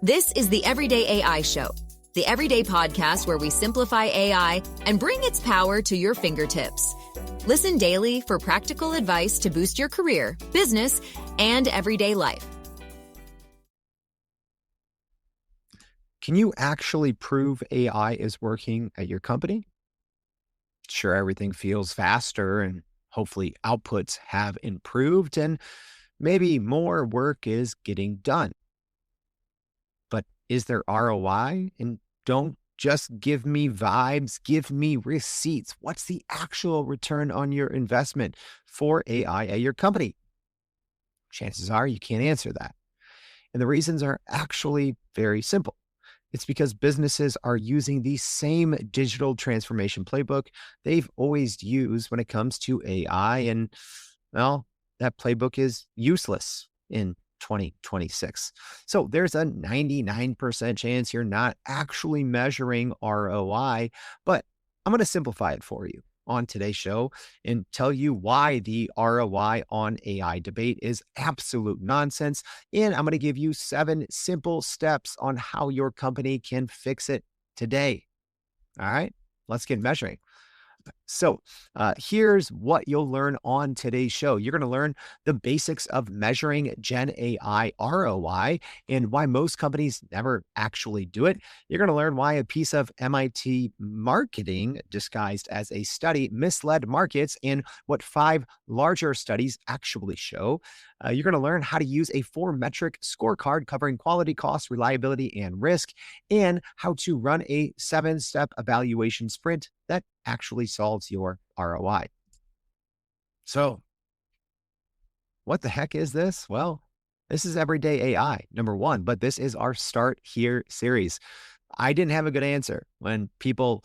This is the Everyday AI Show, the everyday podcast where we simplify AI and bring its power to your fingertips. Listen daily for practical advice to boost your career, business, and everyday life. Can you actually prove AI is working at your company? Sure, everything feels faster and hopefully outputs have improved and maybe more work is getting done. But is there ROI? And don't just give me vibes, give me receipts. What's the actual return on your investment for AI at your company? Chances are you can't answer that. And the reasons are actually very simple. It's because businesses are using the same digital transformation playbook they've always used when it comes to AI. And well, that playbook is useless in 2026. So there's a 99% chance you're not actually measuring ROI, but I'm going to simplify it for you on today's show and tell you why the ROI on AI debate is absolute nonsense. And I'm going to give you 7 simple steps on how your company can fix it today. All right, let's get measuring. So here's what you'll learn on today's show. You're going to learn the basics of measuring GenAI ROI and why most companies never actually do it. You're going to learn why a piece of MIT marketing disguised as a study misled markets and what 5 larger studies actually show. You're going to learn how to use a 4-metric scorecard covering quality, cost, reliability, and risk, and how to run a 7-step evaluation sprint that actually solves your ROI. So, what the heck is this? Well, this is Everyday AI, number 1, but this is our Start Here series. I didn't have a good answer when people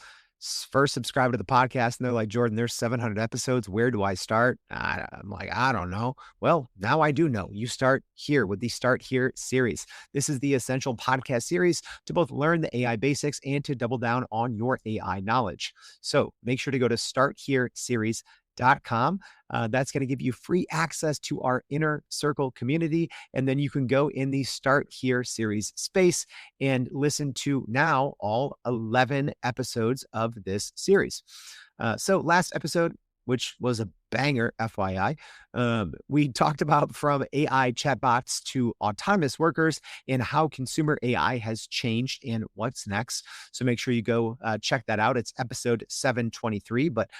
first subscribe to the podcast and they're like, Jordan, there's 700 episodes. Where do I start? I'm like, I don't know. Well, now I do know. You start here with the Start Here series. This is the essential podcast series to both learn the AI basics and to double down on your AI knowledge. So make sure to go to starthereseries.com. That's going to give you free access to our Inner Circle community. And then you can go in the Start Here series space and listen to now all 11 episodes of this series. So last episode, which was a banger, FYI, we talked about from AI chatbots to autonomous workers and how consumer AI has changed and what's next. So make sure you go check that out. It's episode 723, but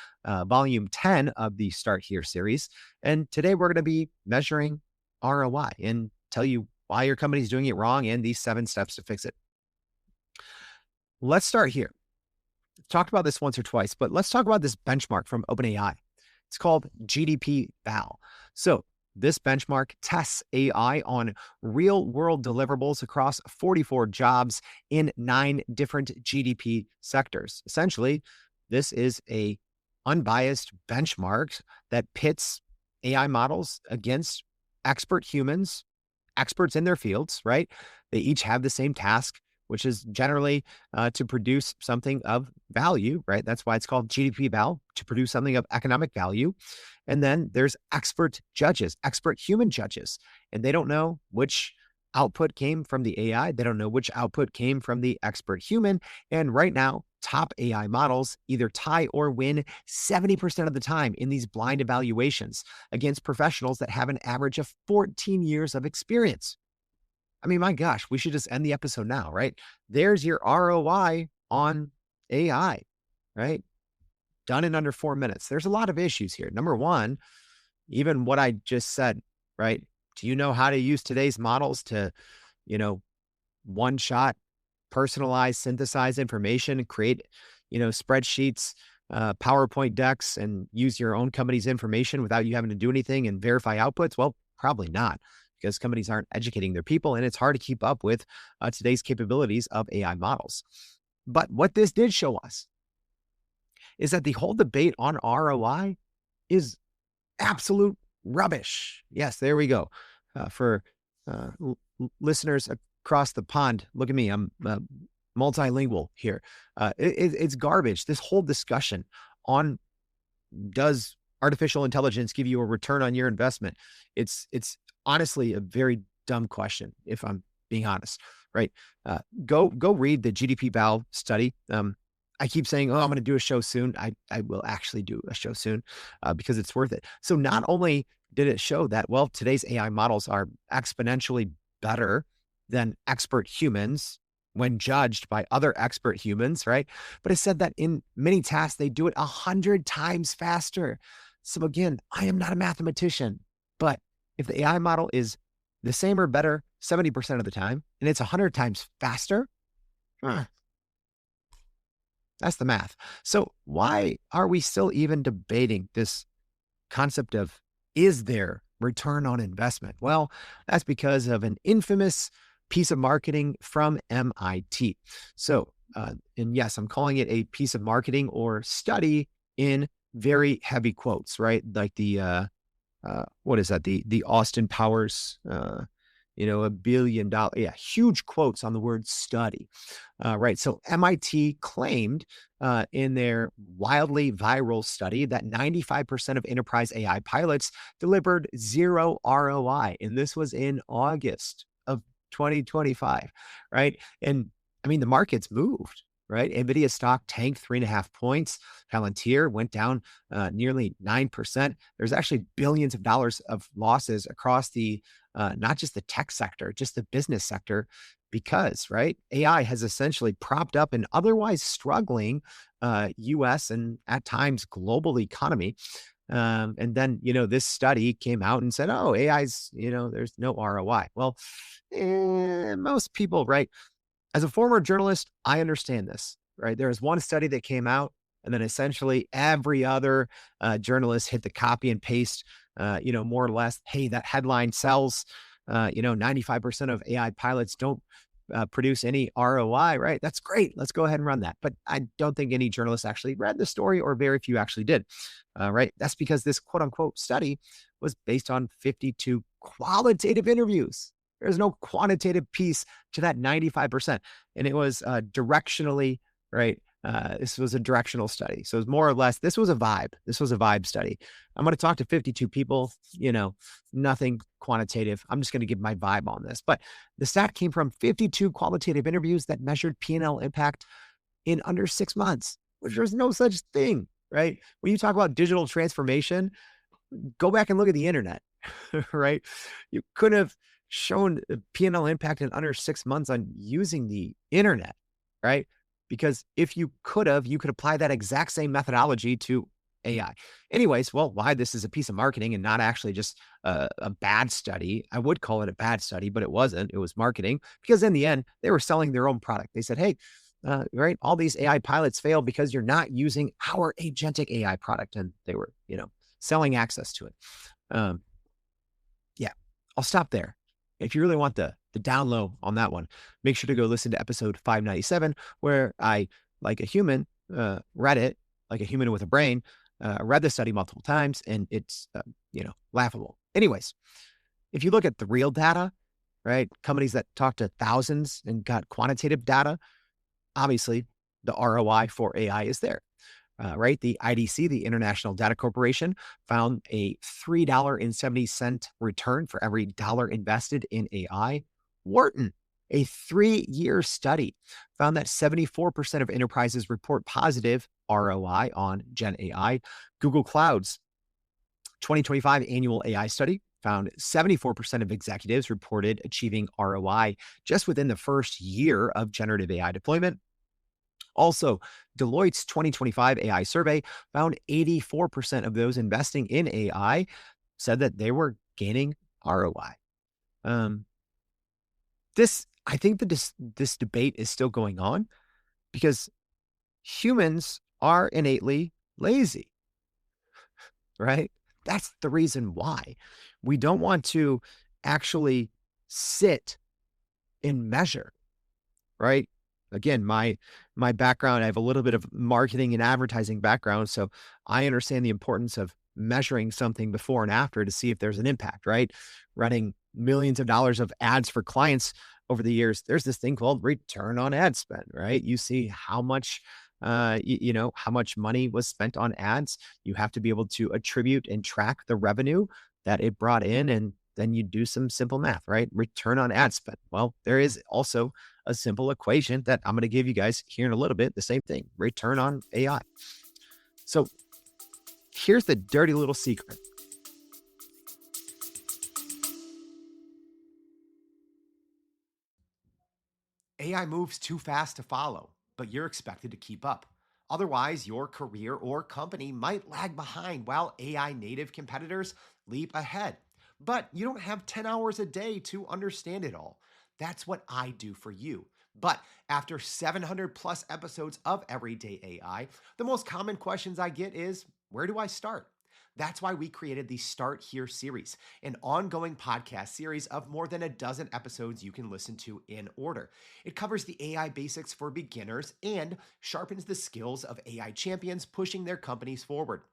volume 10 of the Start Here series. And today we're going to be measuring ROI and tell you why your company's doing it wrong and these 7 steps to fix it. Let's start here. Talked about this once or twice, but let's talk about this benchmark from OpenAI. It's called GDP Val. So this benchmark tests AI on real world deliverables across 44 jobs in 9 different GDP sectors. Essentially, this is a unbiased benchmark that pits AI models against expert humans, experts in their fields, right? They each have the same task, which is generally to produce something of value, right? That's why it's called GDP Val, to produce something of economic value. And then there's expert judges, expert human judges, and they don't know which output came from the AI. They don't know which output came from the expert human. And right now, top AI models either tie or win 70% of the time in these blind evaluations against professionals that have an average of 14 years of experience. I mean, my gosh, we should just end the episode now, right? There's your ROI on AI, right? Done in under 4 minutes. There's a lot of issues here. Number 1, even what I just said, right? Do you know how to use today's models to, one-shot, personalize, synthesize information, create, spreadsheets, PowerPoint decks, and use your own company's information without you having to do anything and verify outputs? Well, probably not, because companies aren't educating their people, and it's hard to keep up with today's capabilities of AI models. But what this did show us is that the whole debate on ROI is absolute rubbish. Yes, there we go. For listeners across the pond, look at me. I'm multilingual here. It's garbage. This whole discussion on does artificial intelligence give you a return on your investment? It's honestly a very dumb question, if I'm being honest, right? Go read the GDP Val study. I keep saying, oh, I'm going to do a show soon. I will actually do a show soon because it's worth it. So not only did it show that, well, today's AI models are exponentially better than expert humans when judged by other expert humans, right? But it said that in many tasks, they do it 100 times faster. So again, I am not a mathematician, but if the AI model is the same or better 70% of the time, and it's 100 times faster, that's the math. So why are we still even debating this concept of, is there return on investment? Well, that's because of an infamous piece of marketing from MIT. So, and yes, I'm calling it a piece of marketing or study in very heavy quotes, right? Like what is that? The Austin Powers, $1 billion. Yeah, huge quotes on the word study, right? So MIT claimed in their wildly viral study that 95% of enterprise AI pilots delivered zero ROI, and this was in August of 2025, right? And I mean, the market's moved. Right. NVIDIA stock tanked 3.5 points. Palantir went down nearly 9%. There's actually billions of dollars of losses across the not just the tech sector, just the business sector, because right, AI has essentially propped up an otherwise struggling U.S. and at times global economy. And then, this study came out and said, oh, AI's, there's no ROI. Well, most people, right? As a former journalist, I understand this, right? There was one study that came out, and then essentially every other journalist hit the copy and paste, more or less, hey, that headline sells, 95% of AI pilots don't produce any ROI, right? That's great. Let's go ahead and run that. But I don't think any journalist actually read the story, or very few actually did, right? That's because this quote unquote study was based on 52 qualitative interviews. There's no quantitative piece to that 95%. And it was directionally, right? This was a directional study. So it was more or less, this was a vibe. This was a vibe study. I'm going to talk to 52 people, nothing quantitative. I'm just going to give my vibe on this. But the stat came from 52 qualitative interviews that measured P&L impact in under 6 months, which there's no such thing, right? When you talk about digital transformation, go back and look at the internet, right? You could have shown P&L impact in under 6 months on using the internet, right? Because if you could apply that exact same methodology to AI. Anyways, well, why this is a piece of marketing and not actually just a bad study. I would call it a bad study, but it wasn't. It was marketing, because in the end, they were selling their own product. They said, hey, right, all these AI pilots fail because you're not using our agentic AI product. And they were, selling access to it. Yeah, I'll stop there. If you really want the down low on that one, make sure to go listen to episode 597, where I, like a human, read it, like a human with a brain, read the study multiple times, and it's, laughable. Anyways, if you look at the real data, right, companies that talk to thousands and got quantitative data, obviously the ROI for AI is there. Right? The IDC, the International Data Corporation, found a $3.70 return for every dollar invested in AI. Wharton, a 3-year study, found that 74% of enterprises report positive ROI on GenAI. Google Cloud's 2025 annual AI study found 74% of executives reported achieving ROI just within the first year of generative AI deployment. Also, Deloitte's 2025 AI survey found 84% of those investing in AI said that they were gaining ROI. I think that this debate is still going on because humans are innately lazy, right? That's the reason why. We don't want to actually sit and measure, right? Again, my background, I have a little bit of marketing and advertising background, so I understand the importance of measuring something before and after to see if there's an impact, right? Running millions of dollars of ads for clients over the years, there's this thing called return on ad spend, right? You see how much how much money was spent on ads. You have to be able to attribute and track the revenue that it brought in, and then you do some simple math, right? Return on ad spend. Well, there is also a simple equation that I'm going to give you guys here in a little bit. The same thing, return on AI. So here's the dirty little secret. AI moves too fast to follow, but you're expected to keep up. Otherwise, your career or company might lag behind while AI native competitors leap ahead. But you don't have 10 hours a day to understand it all. That's what I do for you. But after 700 plus episodes of Everyday AI, the most common questions I get is, where do I start? That's why we created the Start Here series, an ongoing podcast series of more than a dozen episodes you can listen to in order. It covers the AI basics for beginners and sharpens the skills of AI champions pushing their companies forward.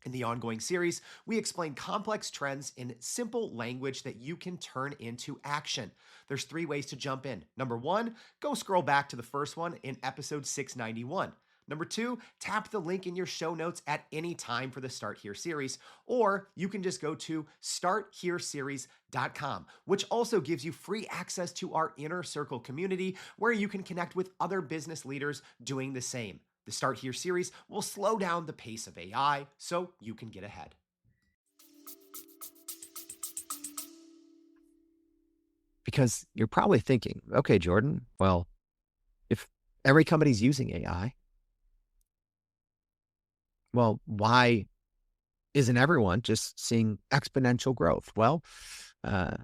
In the ongoing series, we explain complex trends in simple language that you can turn into action. There's 3 ways to jump in. Number 1, go scroll back to the first one in episode 691. Number 2, tap the link in your show notes at any time for the Start Here series, or you can just go to starthereseries.com, which also gives you free access to our Inner Circle community where you can connect with other business leaders doing the same. The Start Here series will slow down the pace of AI so you can get ahead. Because you're probably thinking, okay, Jordan, well, if every company's using AI, well, why isn't everyone just seeing exponential growth? Well, uh,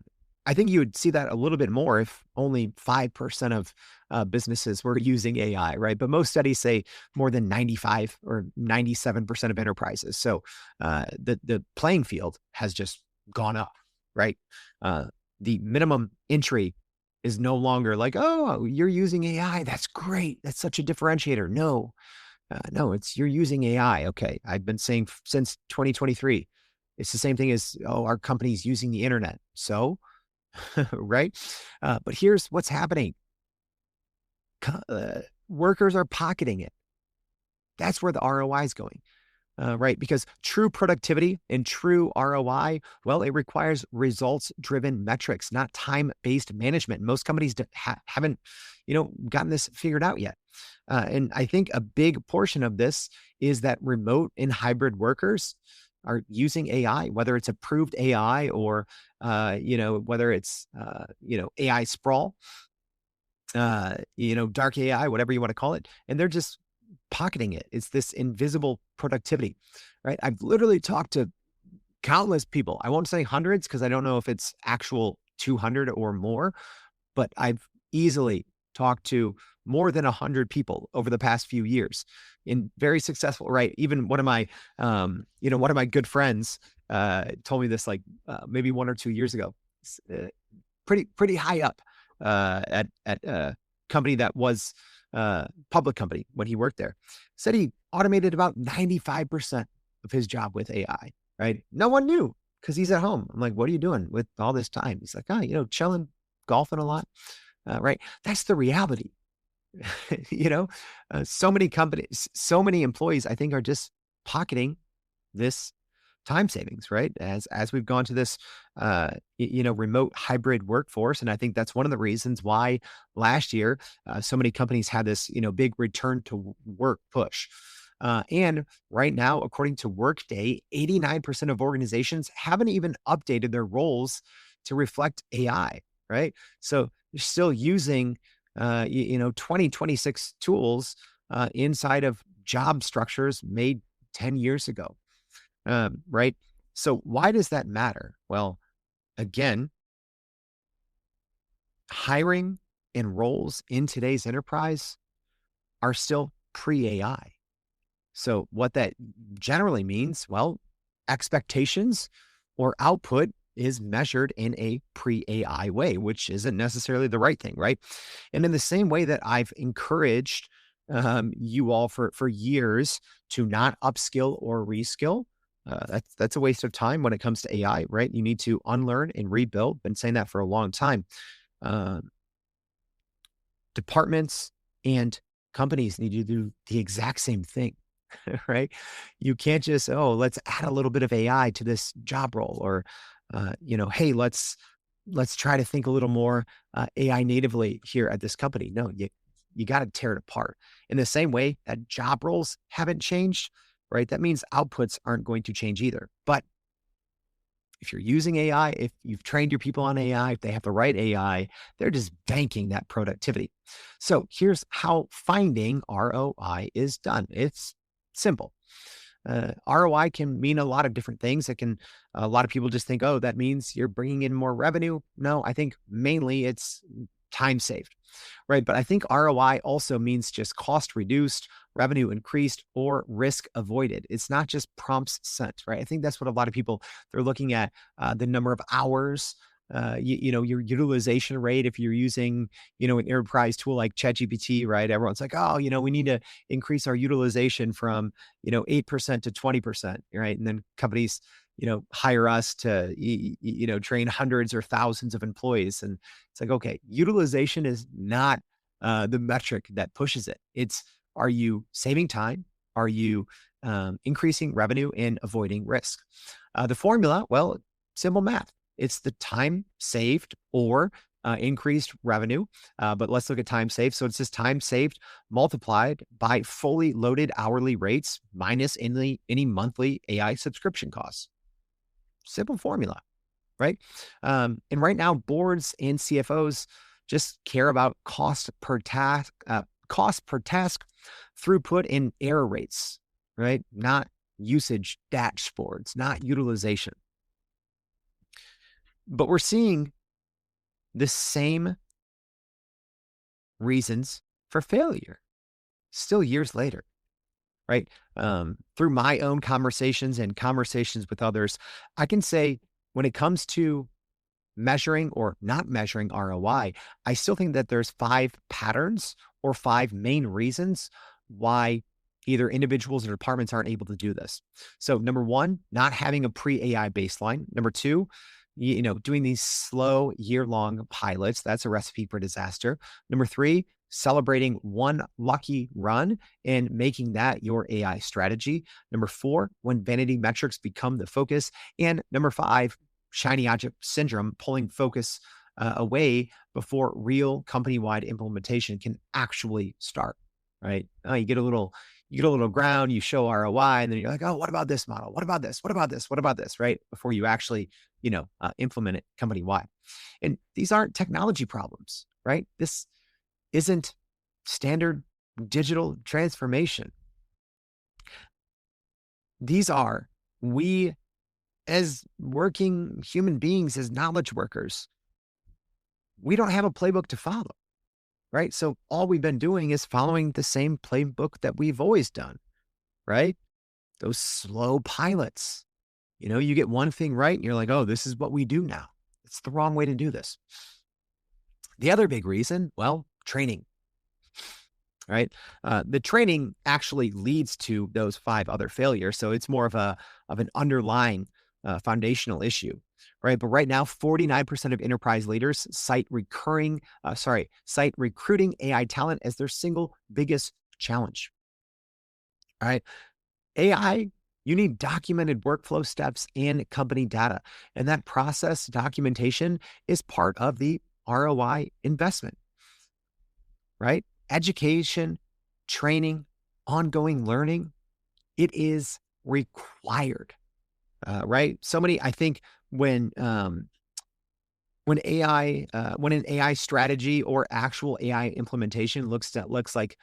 I think you would see that a little bit more if only 5% of businesses were using AI, right? But most studies say more than 95 or 97% of enterprises. So the playing field has just gone up, right? Uh, the minimum entry is no longer like, oh, you're using AI. That's great. That's such a differentiator. No, it's you're using AI. Okay. I've been saying since 2023, it's the same thing as, oh, our company's using the internet. So, right. But here's what's happening. Workers are pocketing it. That's where the ROI is going. Right? Because true productivity and true ROI, well, it requires results-driven metrics, not time-based management. Most companies haven't, gotten this figured out yet. And I think a big portion of this is that remote and hybrid workers are using AI, whether it's approved AI or, whether it's, AI sprawl, dark AI, whatever you want to call it. And they're just pocketing it. It's this invisible productivity, right? I've literally talked to countless people. I won't say hundreds because I don't know if it's actual 200 or more, but I've easily talked to more than 100 people over the past few years in very successful, right? Even one of my, one of my good friends told me this like maybe 1 or 2 years ago, pretty high up at a company that was public company when he worked there, said he automated about 95% of his job with AI, right? No one knew because he's at home. I'm like, what are you doing with all this time? He's like, chilling, golfing a lot, right? That's the reality. So many companies, so many employees, I think, are just pocketing this time savings, right? As we've gone to this, remote hybrid workforce. And I think that's one of the reasons why last year, so many companies had this, big return to work push. And right now, according to Workday, 89% of organizations haven't even updated their roles to reflect AI, right? So they're still using, 2026 tools inside of job structures made 10 years ago. Right. So why does that matter? Well, again, hiring and roles in today's enterprise are still pre-AI. So what that generally means, well, expectations or output is measured in a pre-AI way, which isn't necessarily the right thing, right? And in the same way that I've encouraged you all for years to not upskill or reskill, that's a waste of time when it comes to AI, right? You need to unlearn and rebuild. Been saying that for a long time. Uh, Departments and companies need to do the exact same thing, right? You can't just, let's add a little bit of AI to this job role or, hey, let's try to think a little more AI natively here at this company. No, you got to tear it apart. In the same way that job roles haven't changed, right? That means outputs aren't going to change either. But if you're using AI, if you've trained your people on AI, if they have the right AI, they're just banking that productivity. So here's how finding ROI is done. It's simple. ROI can mean a lot of different things. A lot of people just think, oh, that means you're bringing in more revenue. No, I think mainly it's time saved, right? But I think ROI also means just cost reduced, revenue increased, or risk avoided. It's not just prompts sent, right? I think that's what a lot of people, they're looking at the number of hours, your utilization rate. If you're using, an enterprise tool like ChatGPT, right? Everyone's like, oh, we need to increase our utilization from, 8% to 20%, right? And then companies, hire us to, train hundreds or thousands of employees. And it's like, okay, utilization is not the metric that pushes it. It's, are you saving time? Are you increasing revenue and avoiding risk? The formula, well, simple math. It's the time saved or increased revenue. But let's look at time saved. So it's just time saved multiplied by fully loaded hourly rates minus any monthly AI subscription costs. Simple formula, right? And right now, boards and CFOs just care about cost per task, throughput, and error rates, right? Not usage dashboards, not utilization. But we're seeing the same reasons for failure still years later, right? Through my own conversations and conversations with others, I can say when it comes to measuring or not measuring ROI, I still think that there's 5 patterns or 5 main reasons why either individuals or departments aren't able to do this. So number 1, not having a pre-AI baseline. Number 2, doing these slow year-long pilots. That's a recipe for disaster. Number 3, celebrating one lucky run and making that your AI strategy. Number 4, when vanity metrics become the focus. And number 5, shiny object syndrome, pulling focus away before real company-wide implementation can actually start, right? You get a little ground, you show ROI, and then you're like, oh, what about this model? What about this? What about this? What about this? Right? Before you actually, implement it company-wide. And these aren't technology problems, right? This isn't standard digital transformation. These are, we as working human beings, as knowledge workers, we don't have a playbook to follow, right? So all we've been doing is following the same playbook that we've always done, right? Those slow pilots. You get one thing right and you're like, oh, this is what we do now. It's the wrong way to do this. The other big reason, well, training, right? The training actually leads to those 5 other failures. So it's more of an underlying foundational issue, right? But right now, 49% of enterprise leaders cite recruiting AI talent as their single biggest challenge. All right. AI, you need documented workflow steps and company data. And that process documentation is part of the ROI investment, right? Education, training, ongoing learning, it is required, right? I think when an AI strategy or actual AI implementation looks like,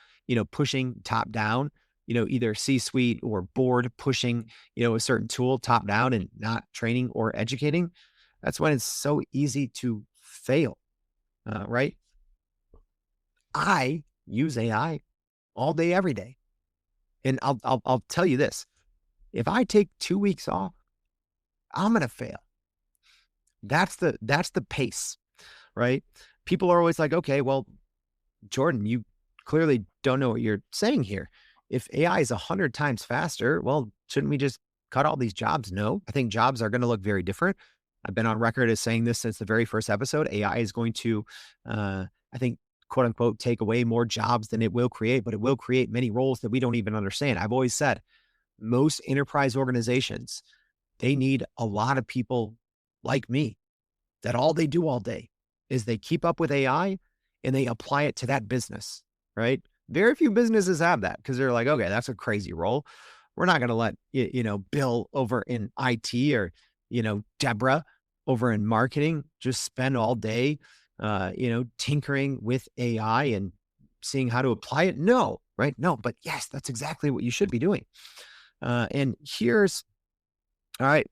pushing top down, either C-suite or board pushing, a certain tool top down and not training or educating, that's when it's so easy to fail, right? I use AI all day, every day. And I'll tell you this, if I take 2 weeks off, I'm going to fail. That's the pace, right? People are always like, okay, well, Jordan, you clearly don't know what you're saying here. If AI is 100 times faster, well, shouldn't we just cut all these jobs? No, I think jobs are going to look very different. I've been on record as saying this since the very first episode. AI is going to, I think, quote unquote, take away more jobs than it will create, but it will create many roles that we don't even understand. I've always said most enterprise organizations, they need a lot of people like me, that all they do all day is they keep up with AI and they apply it to that business, right? Very few businesses have that because they're like, okay, that's a crazy role. We're not going to let, Bill over in IT or, Deborah over in marketing just spend all day, tinkering with AI and seeing how to apply it. No, right? No, but yes, that's exactly what you should be doing. And here's, all right,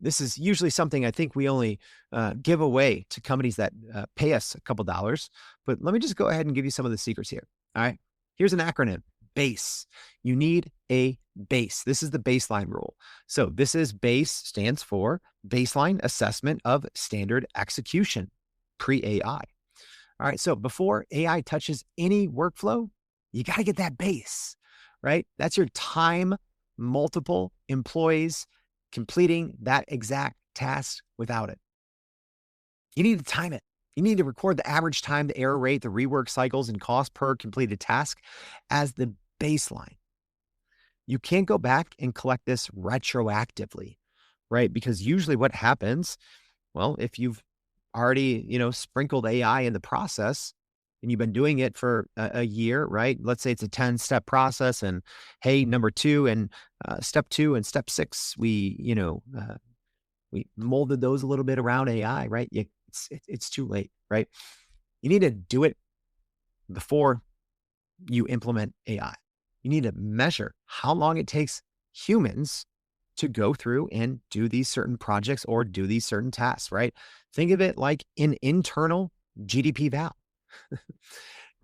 this is usually something I think we only give away to companies that pay us a couple dollars. But let me just go ahead and give you some of the secrets here. All right. Here's an acronym: BASE. You need a BASE. This is the baseline rule. So this is BASE stands for Baseline Assessment of Standard Execution, pre-AI. All right. So before AI touches any workflow, you got to get that base, right? That's your time, multiple employees completing that exact task without it. You need to time it. You need to record the average time, the error rate, the rework cycles, and cost per completed task as the baseline. You can't go back and collect this retroactively, right? Because usually what happens, well, if you've already, sprinkled AI in the process and you've been doing it for a year, right? Let's say it's a 10-step process and hey, number 2 and step 2 and step 6, we molded those a little bit around AI, right? It's too late, right? You need to do it before you implement AI. You need to measure how long it takes humans to go through and do these certain projects or do these certain tasks, right? Think of it like an internal GDP val,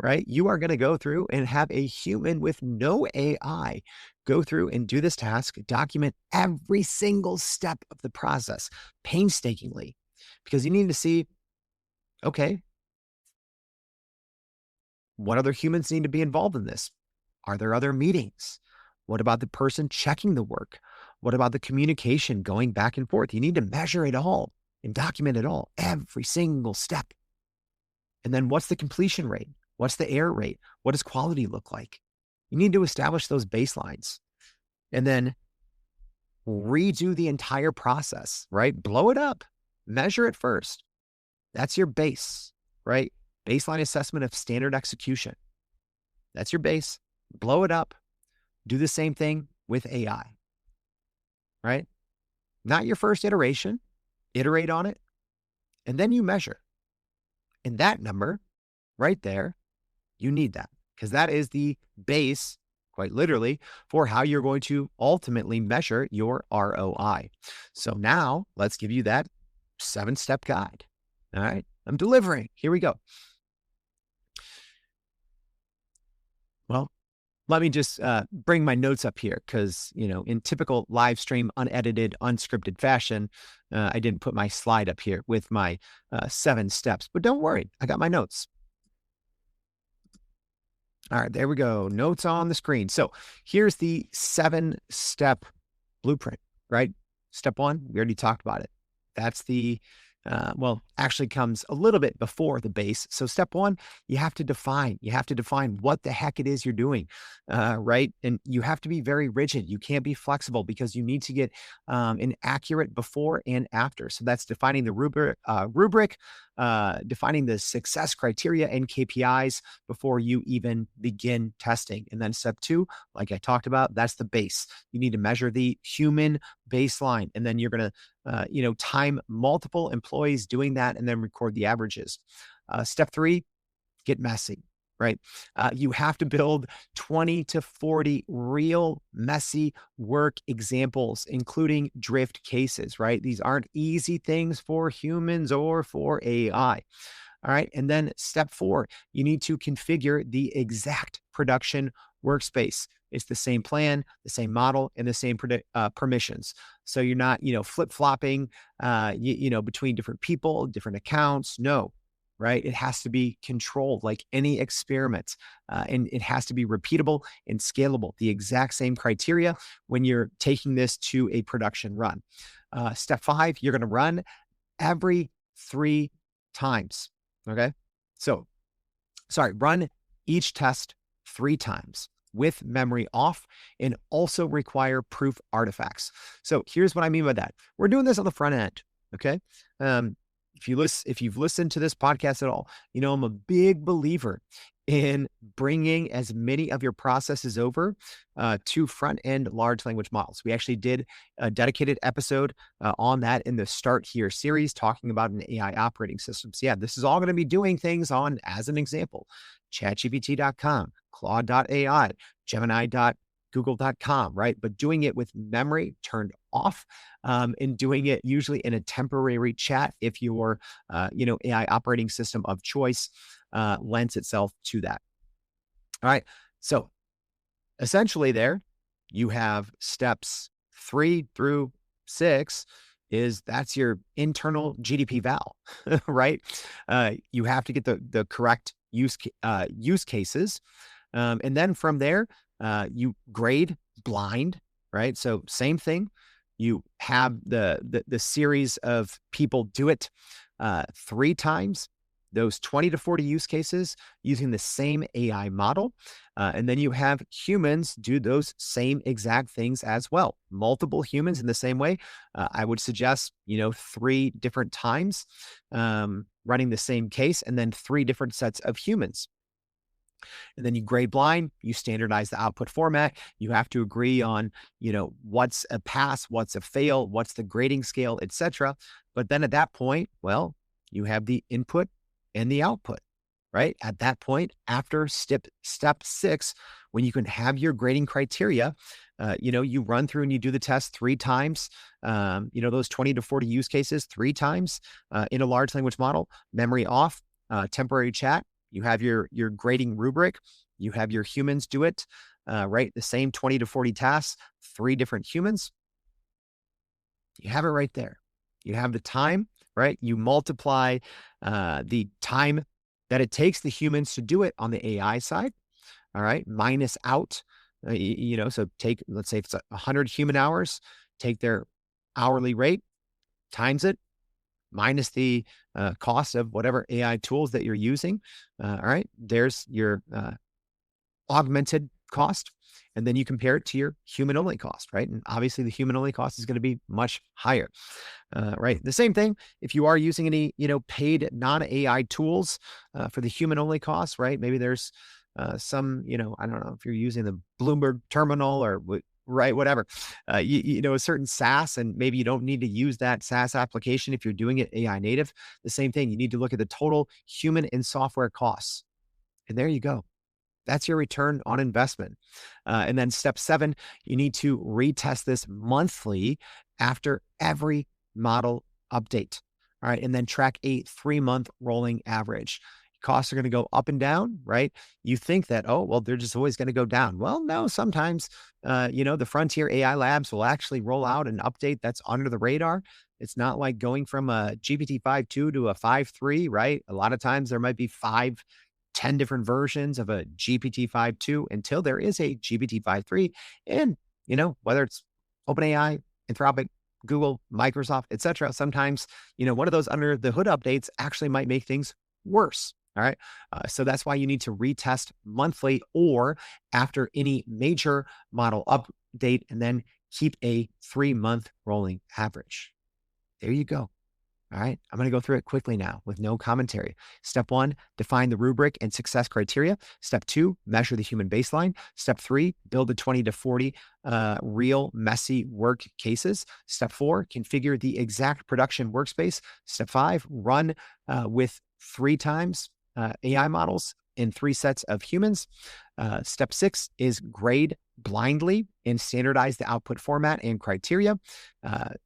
right? You are going to go through and have a human with no AI go through and do this task, document every single step of the process painstakingly, because you need to see, okay, what other humans need to be involved in this? Are there other meetings? What about the person checking the work? What about the communication going back and forth? You need to measure it all and document it all, every single step. And then what's the completion rate? What's the error rate? What does quality look like? You need to establish those baselines and then redo the entire process, right? Blow it up, measure it first. That's your base, right? Baseline assessment of standard execution. That's your base. Blow it up. Do the same thing with AI, right? Not your first iteration. Iterate on it, and then you measure. And that number right there, you need that because that is the base, quite literally, for how you're going to ultimately measure your ROI. So now let's give you that 7-step guide. All right, I'm delivering. Here we go. Well, let me just bring my notes up here because, in typical live stream, unedited, unscripted fashion, I didn't put my slide up here with my 7 steps. But don't worry, I got my notes. All right, there we go. Notes on the screen. So here's the 7-step blueprint, right? Step 1, we already talked about it. That's the actually comes a little bit before the base. So step 1, you have to define what the heck it is you're doing, right? And you have to be very rigid. You can't be flexible because you need to get an accurate before and after. So that's defining the rubric, defining the success criteria and KPIs before you even begin testing. And then step 2, like I talked about, that's the base. You need to measure the human baseline, and then you're going to time multiple employees doing that and then record the averages. Step 3, get messy, right? You have to build 20 to 40 real messy work examples, including drift cases, right? These aren't easy things for humans or for AI. All right. And then step 4, you need to configure the exact production workspace. It's the same plan, the same model, and the same permissions. So you're not, flip-flopping, between different people, different accounts. No, right? It has to be controlled like any experiment, and it has to be repeatable and scalable. The exact same criteria when you're taking this to a production run. Step 5, you're going to run every 3 times. Okay. So, run each test 3 times with memory off and also require proof artifacts. So here's what I mean by that. We're doing this on the front end, Okay. Um, if you've listened to this podcast at all, I'm a big believer in bringing as many of your processes over to front end large language models. We actually did a dedicated episode on that in the Start Here series, talking about an AI operating system. So yeah, this is all going to be doing things on, as an example, ChatGPT.com, Claude.ai, Gemini.google.com, right? But doing it with memory turned off, and doing it usually in a temporary chat if your, AI operating system of choice lends itself to that. All right. So essentially, there you have steps 3 through 6. That's your internal GDP val, right? You have to get the correct use cases, and then from there, you grade blind, right? So same thing. You have the series of people do it 3 times, those 20 to 40 use cases using the same AI model. And then you have humans do those same exact things as well. Multiple humans in the same way. I would suggest, 3 different times, running the same case, and then 3 different sets of humans. And then you grade blind, you standardize the output format. You have to agree on, what's a pass, what's a fail, what's the grading scale, etc. But then at that point, well, you have the input and the output, right? At that point, after step 6, when you can have your grading criteria, you run through and you do the test 3 times, those 20 to 40 use cases 3 times in a large language model, memory off, temporary chat. You have your grading rubric. You have your humans do it, right? The same 20 to 40 tasks, 3 different humans. You have it right there. You have the time, right? You multiply the time that it takes the humans to do it on the AI side, all right, minus out, so let's say if it's 100 human hours, take their hourly rate, times it, minus the cost of whatever AI tools that you're using. All right, there's your augmented cost. And then you compare it to your human only cost, right? And obviously the human only cost is going to be much higher, right? The same thing, if you are using any, paid non-AI tools for the human only cost, right? Maybe there's some, I don't know if you're using the Bloomberg terminal or right, whatever, a certain SaaS, and maybe you don't need to use that SaaS application if you're doing it AI native. The same thing, you need to look at the total human and software costs. And there you go. That's your return on investment. And then step 7, you need to retest this monthly after every model update. All right. And then track a 3-month rolling average. Costs are going to go up and down, right? You think that, oh, well, they're just always going to go down. Well, no, sometimes, the Frontier AI Labs will actually roll out an update that's under the radar. It's not like going from a GPT 5.2 to a 5.3, right? A lot of times there might be 10 different versions of a GPT 5.2 until there is a GPT 5.3. And, whether it's OpenAI, Anthropic, Google, Microsoft, etc., sometimes, one of those under the hood updates actually might make things worse. All right. So that's why you need to retest monthly or after any major model update, and then keep a 3-month rolling average. There you go. All right. I'm going to go through it quickly now with no commentary. Step 1, define the rubric and success criteria. Step 2, measure the human baseline. Step 3, build the 20 to 40 real messy work cases. Step 4, configure the exact production workspace. Step 5, run with 3 times AI models in 3 sets of humans. Step 6 is grade blindly and standardize the output format and criteria.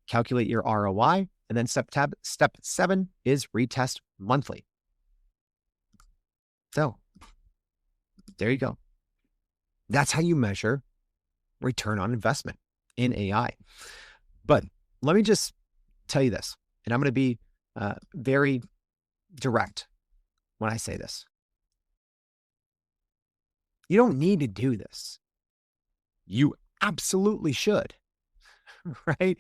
Calculate your ROI. And then step 7 is retest monthly. So there you go. That's how you measure return on investment in AI. But let me just tell you this, and I'm going to be very direct when I say this. You don't need to do this. You absolutely should, right?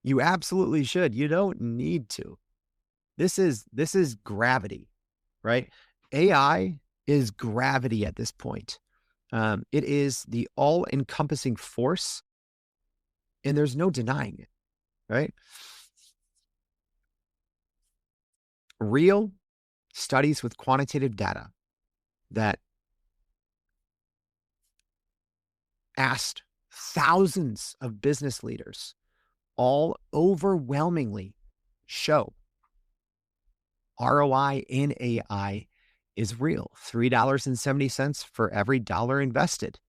You absolutely should. You don't need to. This is gravity, right? AI is gravity at this point. It is the all-encompassing force, and there's no denying it, right? real studies with quantitative data that asked thousands of business leaders all overwhelmingly show ROI in AI is real. $3.70 for every dollar invested.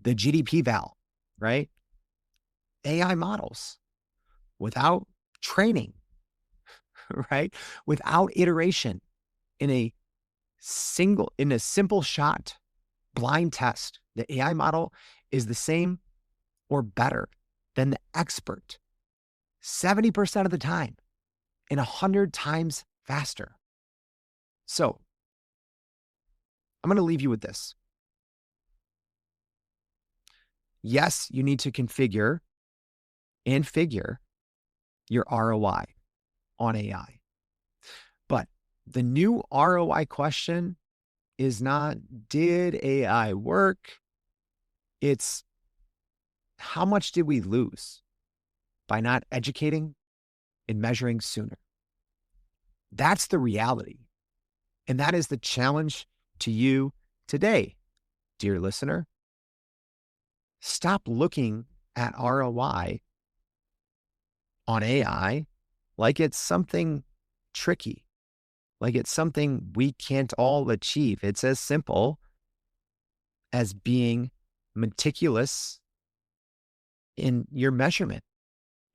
The GDP val, right? AI models without training, right? Without iteration in a simple shot blind test, the AI model is the same or better than the expert 70% of the time and 100 times faster. So I'm going to leave you with this. Yes, you need to configure and figure your ROI on AI. But the new ROI question is not, did AI work? It's, how much did we lose by not educating and measuring sooner? That's the reality. And that is the challenge to you today, dear listener. Stop looking at ROI on AI like it's something tricky, like it's something we can't all achieve. It's as simple as being meticulous in your measurement.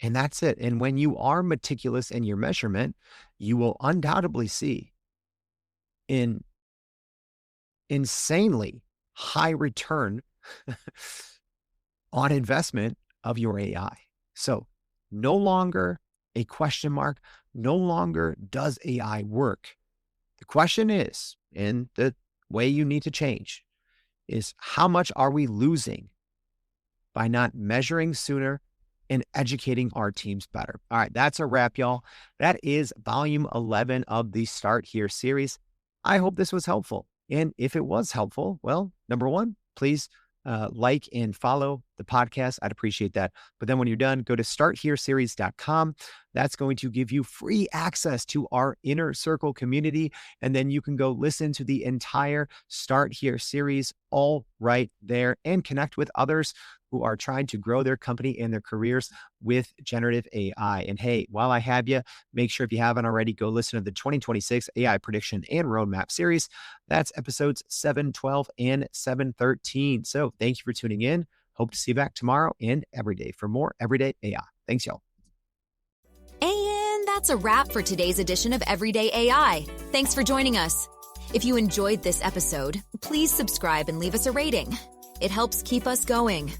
And that's it. And when you are meticulous in your measurement, you will undoubtedly see an insanely high return on investment of your AI. So no longer a question mark, no longer does AI work. The question is, and the way you need to change is, how much are we losing by not measuring sooner and educating our teams better? All right, that's a wrap, y'all. That is volume 11 of the Start Here series. I hope this was helpful. And if it was helpful, well, number one, please like and follow the podcast. I'd appreciate that. But then when you're done, go to starthereseries.com. That's going to give you free access to our Inner Circle community. And then you can go listen to the entire Start Here series all right there and connect with others who are trying to grow their company and their careers with generative AI. And hey, while I have you, make sure if you haven't already, go listen to the 2026 AI Prediction and Roadmap series. That's episodes 712 and 713. So thank you for tuning in. Hope to see you back tomorrow and every day for more Everyday AI. Thanks, y'all. And that's a wrap for today's edition of Everyday AI. Thanks for joining us. If you enjoyed this episode, please subscribe and leave us a rating. It helps keep us going.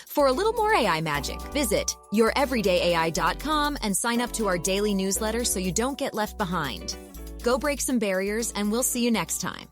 For a little more AI magic, visit youreverydayai.com and sign up to our daily newsletter so you don't get left behind. Go break some barriers, and we'll see you next time.